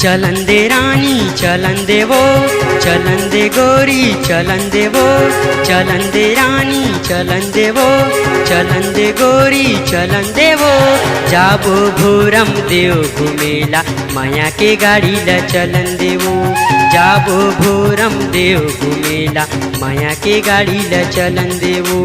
चलन दे रानी चलन दे वो, चलन दे गोरी चलन दे वो, चलन दे रानी चलन दे वो, चलन दे गोरी चलन दे वो। जाबो भोरम देव घुमेला माया के गाड़ी ल चलन देवो। जाबो भोरम देव घुमेला माया के गाड़ी ल चलन देवो।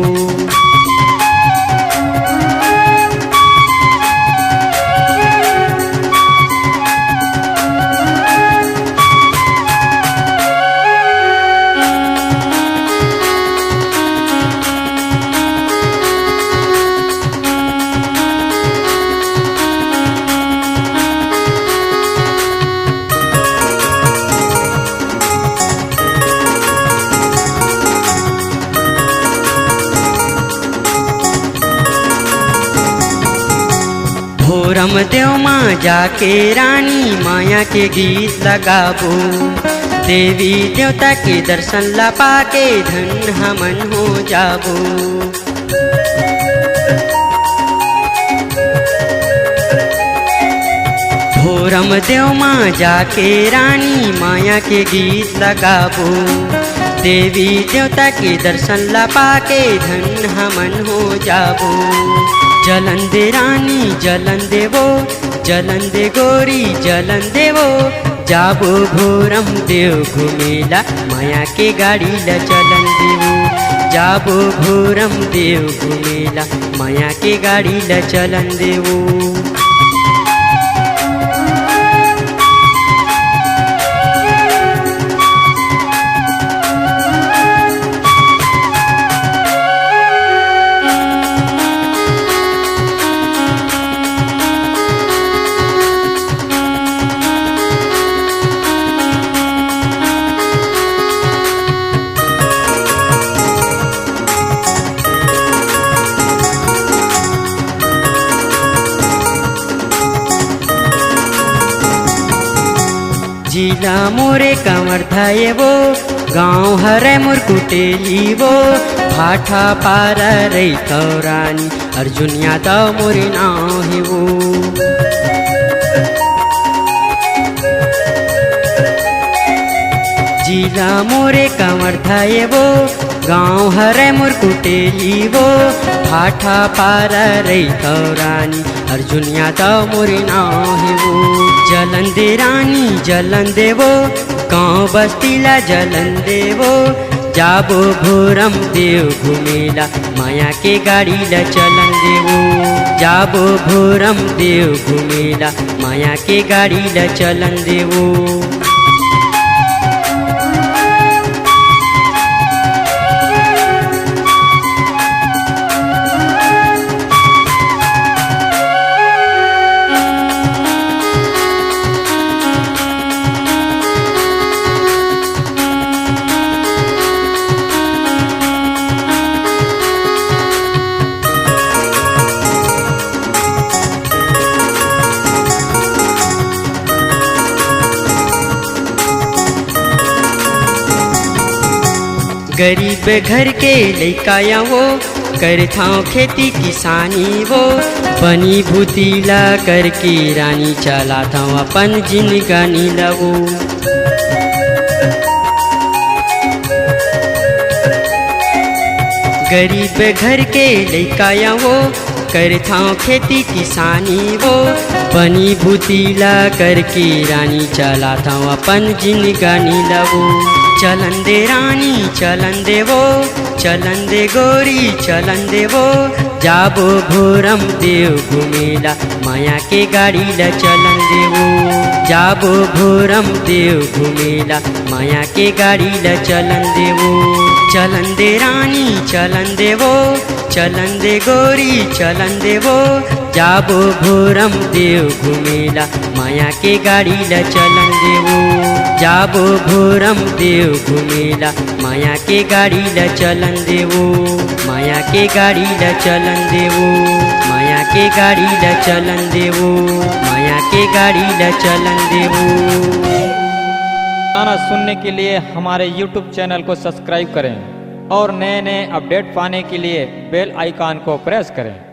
भोरम देव माँ जाके रानी माया के गीत लगाबो। देवी देवता के दर्शन ला पाके धन हमन हो जाबो। भोरम देव माँ जाके रानी माया के गीत लगाबो। देवी देवता के दर्शन ला पाके धन हमन हो जाबो। जलन दे रानी जलन देवो, जलन दे गोरी जलन देवो। जाबो भोरम देव घुमेला माया के गाड़ी ल चलन देवो। जाबो भोरम देव घुमेला माया के गाड़ी ल चलन देवो। जिला मोरे कंवर थाये वो, गाँव हरे मोर कुटेली वो। भाठा पार रही रानी अर्जुन यादव मोरे नाव है वो। जिला मोरे कंवर थाये वो, गाँव हरे मोर कुटेली वो। भाठा पार रही रानी अर्जुन यादव मोरे नाव है वो। जलन दे रानी जलन देवो, गाँव बस्तीला जलन देवो। जाबो भोरम देव घुमेला माया के गाड़ी ल चलन देवो। जाबो भोरम देव घुमेला माया के गाड़ी ल चलन देवो। गरीब घर के लइकाया वो, करथाओ खेती किसानी वो। बनी भूतीला करके रानी चलाता अपन जिंदगानी लवो। गरीब घर के लइकाया वो, करथाओ खेती किसानी वो। बनी भूतीला करके रानी चलाता अपन जिंदगानी लवो। चलन दे रानी चलन देवो, चलन दे गोरी चलन देवो। जाबो भोरम देव घुमेला माया के गाड़ी ल चलन देवो। जाबो भोरम देव घुमेला माया के गाड़ी ल चलन देवो। चलन दे रानी चलन देवो, चलन दे गोरी चलन देवो। जाबो भोरम देव घुमेला माया के गाड़ी ल चलन देवो। जाबो भोरम देव घुमेला माया के गाड़ी ल चलन देवो। माया के गाड़ी ल चलन देवो। माया के गाड़ी ल चलन देवो। माया के गाड़ी ल चलन देवो। गाना सुनने के लिए हमारे YouTube चैनल को सब्सक्राइब करें और नए नए अपडेट पाने के लिए बेल आइकॉन को प्रेस करें।